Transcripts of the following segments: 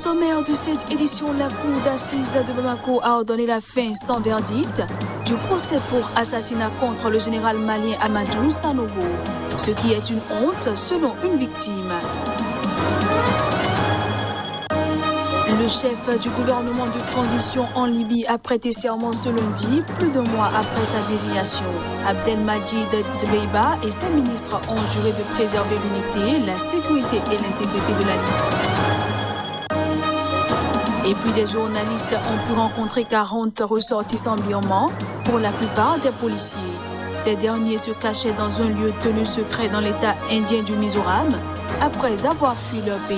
sommaire de cette édition, la Cour d'assises de Bamako a ordonné la fin sans verdict du procès pour assassinat contre le général malien Amadou Sanogo, ce qui est une honte selon une victime. Le chef du gouvernement de transition en Libye a prêté serment ce lundi, plus d'un mois après sa désignation. Abdelmadjid Dbeiba et ses ministres ont juré de préserver l'unité, la sécurité et l'intégrité de la Libye. Et puis des journalistes ont pu rencontrer 40 ressortissants birmans, pour la plupart des policiers. Ces derniers se cachaient dans un lieu tenu secret dans l'état indien du Mizoram, après avoir fui leur pays.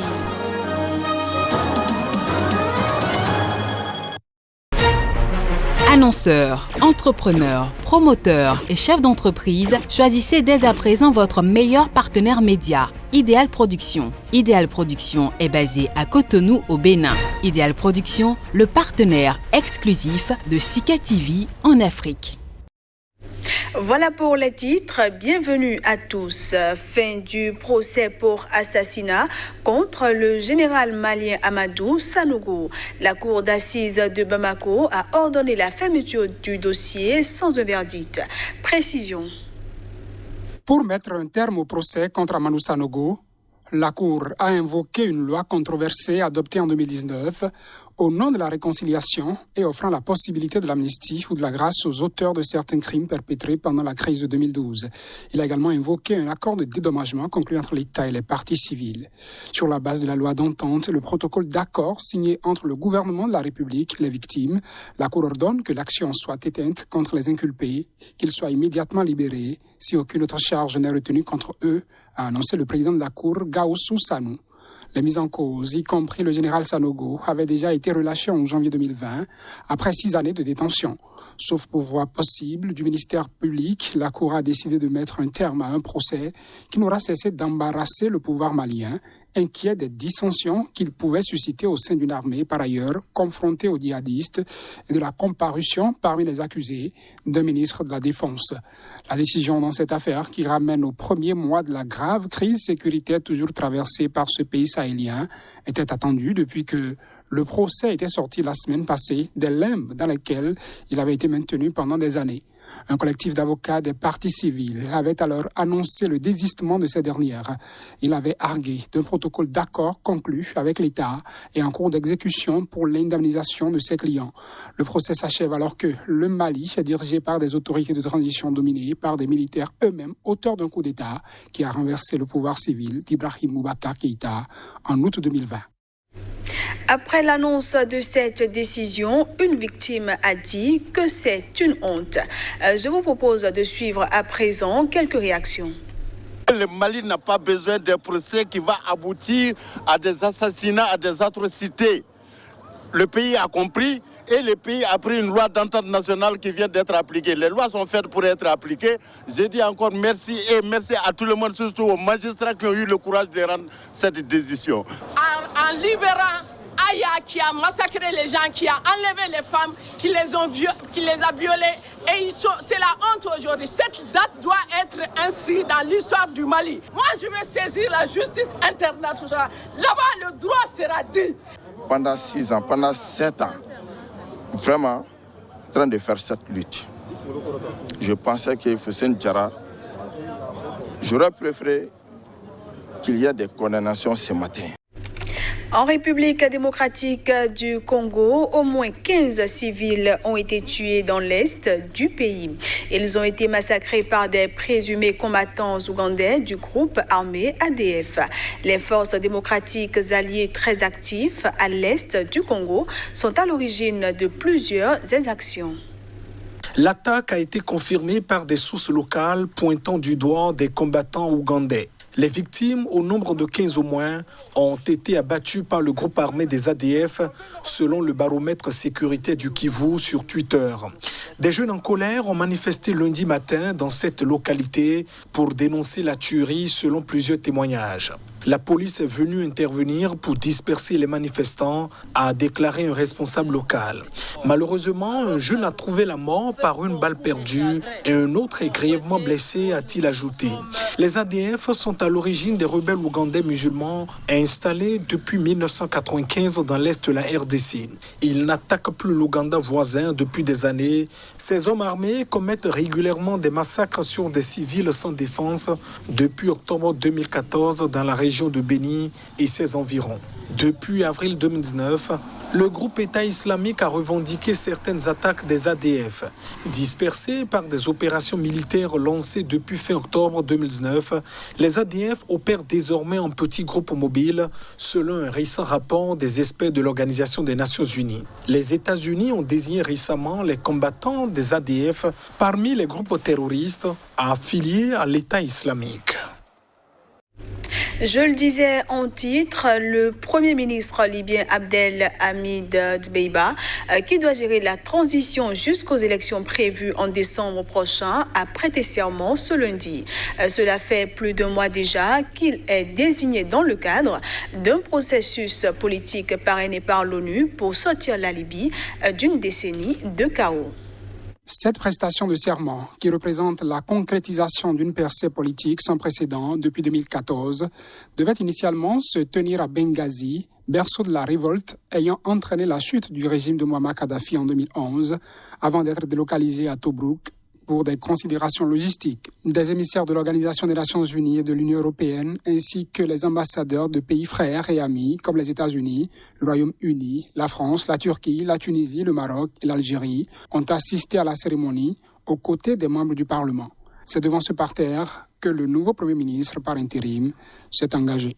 Annonceurs, entrepreneurs, promoteurs et chefs d'entreprise, choisissez dès à présent votre meilleur partenaire média, Idéal Production. Idéal Production est basé à Cotonou au Bénin. Idéal Production, le partenaire exclusif de Sika TV en Afrique. Voilà pour les titres. Bienvenue à tous. Fin du procès pour assassinat contre le général malien Amadou Sanogo. La cour d'assises de Bamako a ordonné la fermeture du dossier sans un verdict. Précision. Pour mettre un terme au procès contre Amadou Sanogo, la Cour a invoqué une loi controversée adoptée en 2019 au nom de la réconciliation et offrant la possibilité de l'amnistie ou de la grâce aux auteurs de certains crimes perpétrés pendant la crise de 2012. Il a également invoqué un accord de dédommagement conclu entre l'État et les parties civiles. Sur la base de la loi d'entente et le protocole d'accord signé entre le gouvernement de la République et les victimes, la Cour ordonne que l'action soit éteinte contre les inculpés, qu'ils soient immédiatement libérés si aucune autre charge n'est retenue contre eux, a annoncé le président de la Cour, Gaoussou Sanou. Les mises en cause, y compris le général Sanogo, avaient déjà été relâchés en janvier 2020, après 6 années de détention. Sauf pouvoir possible du ministère public, la Cour a décidé de mettre un terme à un procès qui n'aura cessé d'embarrasser le pouvoir malien, inquiet des dissensions qu'il pouvait susciter au sein d'une armée, par ailleurs confrontée aux djihadistes, et de la comparution parmi les accusés d'un ministre de la Défense. La décision dans cette affaire, qui ramène au premier mois de la grave crise sécuritaire toujours traversée par ce pays sahélien, était attendue depuis que le procès était sorti la semaine passée des limbes dans lesquelles il avait été maintenu pendant des années. Un collectif d'avocats des parties civiles avait alors annoncé le désistement de ces dernières. Il avait argué d'un protocole d'accord conclu avec l'État et en cours d'exécution pour l'indemnisation de ses clients. Le procès s'achève alors que le Mali est dirigé par des autorités de transition dominées par des militaires eux-mêmes auteurs d'un coup d'État qui a renversé le pouvoir civil d'Ibrahim Boubacar Keïta en août 2020. Après l'annonce de cette décision, une victime a dit que c'est une honte. Je vous propose de suivre à présent quelques réactions. Le Mali n'a pas besoin d'un procès qui va aboutir à des assassinats, à des atrocités. Le pays a compris et le pays a pris une loi d'entente nationale qui vient d'être appliquée. Les lois sont faites pour être appliquées. Je dis encore merci et merci à tout le monde, surtout aux magistrats qui ont eu le courage de rendre cette décision. En libérant Aya qui a massacré les gens, qui a enlevé les femmes, qui les a violées. Et c'est la honte aujourd'hui. Cette date doit être inscrite dans l'histoire du Mali. Moi, je vais saisir la justice internationale. Là-bas, le droit sera dit. Pendant 6 ans, pendant 7 ans, vraiment en train de faire cette lutte. Je pensais que Hussein Diarra, j'aurais préféré qu'il y ait des condamnations ce matin. En République démocratique du Congo, au moins 15 civils ont été tués dans l'est du pays. Ils ont été massacrés par des présumés combattants ougandais du groupe armé ADF. Les forces démocratiques alliées très actives à l'est du Congo sont à l'origine de plusieurs exactions. L'attaque a été confirmée par des sources locales pointant du doigt des combattants ougandais. Les victimes, au nombre de 15 au moins, ont été abattues par le groupe armé des ADF, selon le baromètre sécurité du Kivu sur Twitter. Des jeunes en colère ont manifesté lundi matin dans cette localité pour dénoncer la tuerie selon plusieurs témoignages. La police est venue intervenir pour disperser les manifestants, a déclaré un responsable local. Malheureusement, un jeune a trouvé la mort par une balle perdue et un autre est grièvement blessé, a-t-il ajouté. Les ADF sont à l'origine des rebelles ougandais musulmans installés depuis 1995 dans l'est de la RDC. Ils n'attaquent plus l'Ouganda voisin depuis des années. Ces hommes armés commettent régulièrement des massacres sur des civils sans défense depuis octobre 2014 dans la région de Béni et ses environs. Depuis avril 2019, le groupe État islamique a revendiqué certaines attaques des ADF. Dispersés par des opérations militaires lancées depuis fin octobre 2019, les ADF opèrent désormais en petits groupes mobiles, selon un récent rapport des experts de l'Organisation des Nations Unies. Les États-Unis ont désigné récemment les combattants des ADF parmi les groupes terroristes affiliés à l'État islamique. Je le disais en titre, le Premier ministre libyen Abdelhamid Dbeibah, qui doit gérer la transition jusqu'aux élections prévues en décembre prochain, a prêté serment ce lundi. Cela fait plus d'un mois déjà qu'il est désigné dans le cadre d'un processus politique parrainé par l'ONU pour sortir la Libye d'une décennie de chaos. Cette prestation de serment, qui représente la concrétisation d'une percée politique sans précédent depuis 2014, devait initialement se tenir à Benghazi, berceau de la révolte ayant entraîné la chute du régime de Muammar Kadhafi en 2011, avant d'être délocalisé à Tobrouk pour des considérations logistiques. Des émissaires de l'Organisation des Nations Unies et de l'Union européenne, ainsi que les ambassadeurs de pays frères et amis comme les États-Unis, le Royaume-Uni, la France, la Turquie, la Tunisie, le Maroc et l'Algérie, ont assisté à la cérémonie aux côtés des membres du Parlement. C'est devant ce parterre que le nouveau Premier ministre par intérim s'est engagé.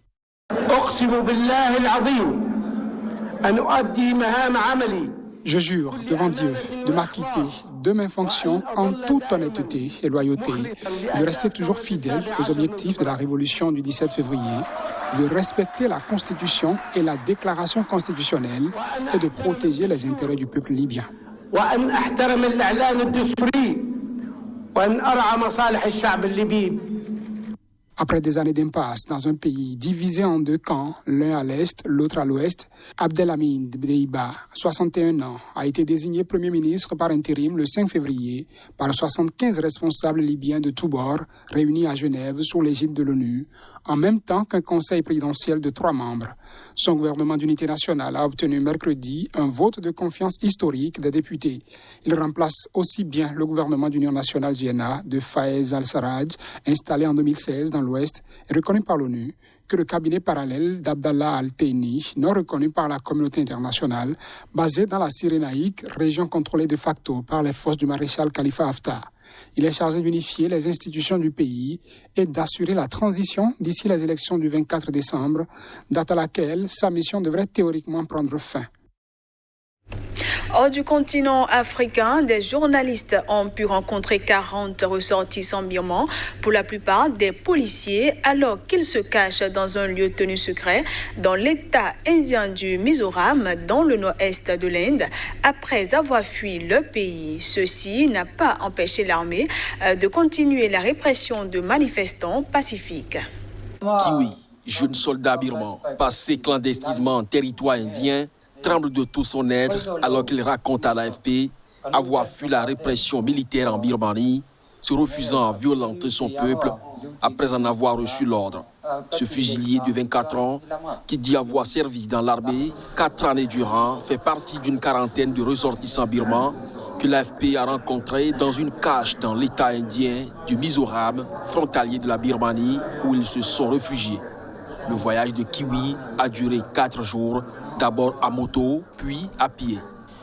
Je jure devant Dieu de m'acquitter de mes fonctions en toute honnêteté et loyauté, de rester toujours fidèle aux objectifs de la révolution du 17 février, de respecter la Constitution et la déclaration constitutionnelle et de protéger les intérêts du peuple libyen. Après des années d'impasse dans un pays divisé en deux camps, l'un à l'est, l'autre à l'ouest, Abdelhamid Dbeibah, 61 ans, a été désigné Premier ministre par intérim le 5 février par 75 responsables libyens de tous bords réunis à Genève sous l'égide de l'ONU, en même temps qu'un conseil présidentiel de 3 membres. Son gouvernement d'unité nationale a obtenu mercredi un vote de confiance historique des députés. Il remplace aussi bien le gouvernement d'union nationale GNA de Fayez al-Sarraj, installé en 2016 dans l'Ouest et reconnu par l'ONU, que le cabinet parallèle d'Abdallah al-Teini, non reconnu par la communauté internationale, basé dans la Cyrénaïque, région contrôlée de facto par les forces du maréchal Khalifa Haftar. Il est chargé d'unifier les institutions du pays et d'assurer la transition d'ici les élections du 24 décembre, date à laquelle sa mission devrait théoriquement prendre fin. Hors du continent africain, des journalistes ont pu rencontrer 40 ressortissants birmans, pour la plupart des policiers, alors qu'ils se cachent dans un lieu tenu secret dans l'État indien du Mizoram, dans le nord-est de l'Inde, après avoir fui le pays. Ceci n'a pas empêché l'armée de continuer la répression de manifestants pacifiques. Kiwi, jeune soldat birman, passé clandestinement en territoire indien, tremble de tout son être alors qu'il raconte à l'AFP avoir fui la répression militaire en Birmanie, se refusant à violenter son peuple après en avoir reçu l'ordre. Ce fusilier de 24 ans, qui dit avoir servi dans l'armée 4 années durant, fait partie d'une quarantaine de ressortissants birmans que l'AFP a rencontrés dans une cache dans l'État indien du Mizoram, frontalier de la Birmanie, où ils se sont réfugiés. Le voyage de Kiwi a duré 4 jours, d'abord à moto, puis à pied.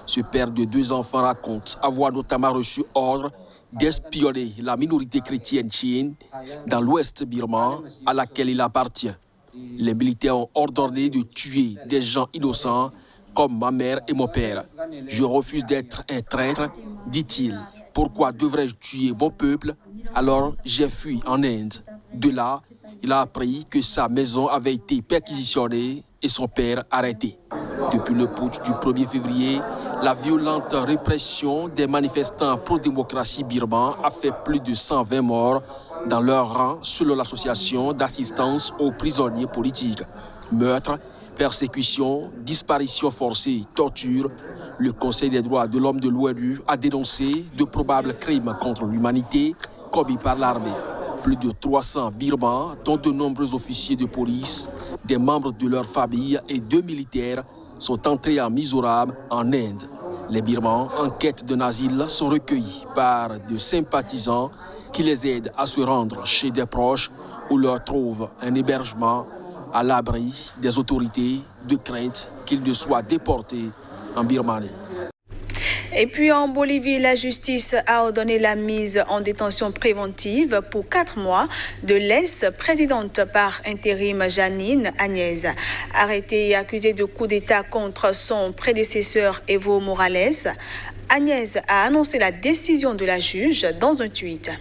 Ce père de 2 enfants raconte avoir notamment reçu ordre d'espionner la minorité chrétienne chienne dans l'ouest birman à laquelle il appartient. Les militaires ont ordonné de tuer des gens innocents comme ma mère et mon père. Je refuse d'être un traître, dit-il. Pourquoi devrais-je tuer mon peuple? Alors j'ai fui en Inde. De là, il a appris que sa maison avait été perquisitionnée et son père arrêté. Depuis le putsch du 1er février, la violente répression des manifestants pro-démocratie birmans a fait plus de 120 morts, dans leur rang selon l'association d'assistance aux prisonniers politiques. Meurtres, persécutions, disparitions forcées, torture. Le Conseil des droits de l'homme de l'ONU a dénoncé de probables crimes contre l'humanité commis par l'armée. Plus de 300 Birmans, dont de nombreux officiers de police, des membres de leur famille et 2 militaires, sont entrés en Mizoram, en Inde. Les Birmans en quête d'un asile sont recueillis par de sympathisants qui les aident à se rendre chez des proches ou leur trouvent un hébergement à l'abri des autorités de crainte qu'ils ne soient déportés en Birmanie. Et puis en Bolivie, la justice a ordonné la mise en détention préventive pour 4 mois de l'ex-présidente par intérim Janine Áñez. Arrêtée et accusée de coup d'État contre son prédécesseur Evo Morales, Áñez a annoncé la décision de la juge dans un tweet.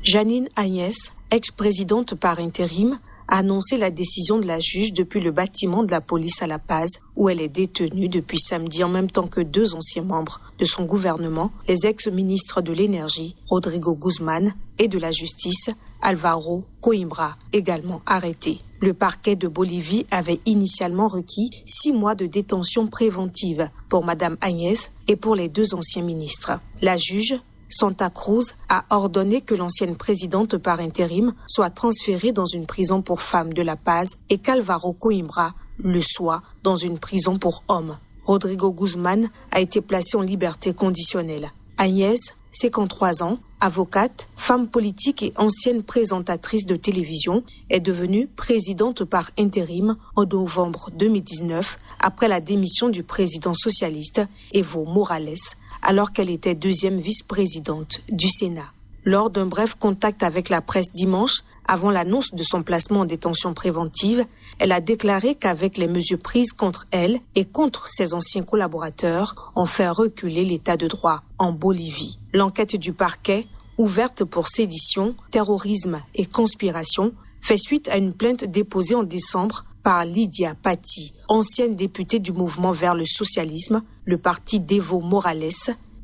Janine Áñez, ex-présidente par intérim, a annoncé la décision de la juge depuis le bâtiment de la police à La Paz, où elle est détenue depuis samedi en même temps que 2 anciens membres de son gouvernement, les ex-ministres de l'énergie, Rodrigo Guzmán, et de la justice, Álvaro Coimbra, également arrêté. Le parquet de Bolivie avait initialement requis 6 mois de détention préventive pour Madame Áñez et pour les 2 anciens ministres. La juge, Santa Cruz, a ordonné que l'ancienne présidente par intérim soit transférée dans une prison pour femmes de La Paz et qu'Álvaro Coimbra le soit dans une prison pour hommes. Rodrigo Guzmán a été placé en liberté conditionnelle. Áñez, 53 ans, avocate, femme politique et ancienne présentatrice de télévision, est devenue présidente par intérim en novembre 2019 après la démission du président socialiste Evo Morales, alors qu'elle était 2e vice-présidente du Sénat. Lors d'un bref contact avec la presse dimanche, avant l'annonce de son placement en détention préventive, elle a déclaré qu'avec les mesures prises contre elle et contre ses anciens collaborateurs, ont fait reculer l'état de droit en Bolivie. L'enquête du parquet, ouverte pour sédition, terrorisme et conspiration, fait suite à une plainte déposée en décembre par Lydia Patti, ancienne députée du mouvement vers le socialisme, le parti d'Evo Morales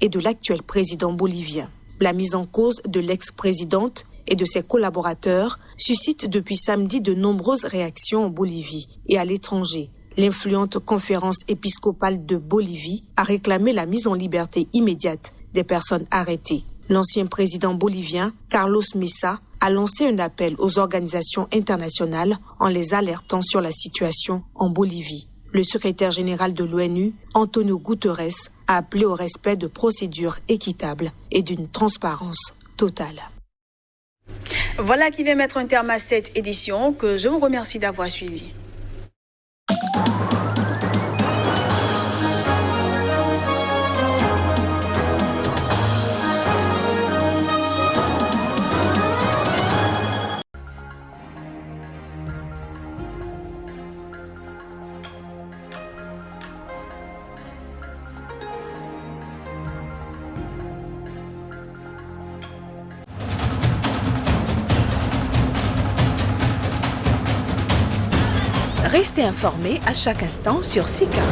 et de l'actuel président bolivien. La mise en cause de l'ex-présidente et de ses collaborateurs suscite depuis samedi de nombreuses réactions en Bolivie et à l'étranger. L'influente conférence épiscopale de Bolivie a réclamé la mise en liberté immédiate des personnes arrêtées. L'ancien président bolivien, Carlos Mesa, a lancé un appel aux organisations internationales en les alertant sur la situation en Bolivie. Le secrétaire général de l'ONU, Antonio Guterres, a appelé au respect de procédures équitables et d'une transparence totale. Voilà qui vient mettre un terme à cette édition que je vous remercie d'avoir suivi. Restez informés à chaque instant sur SICA.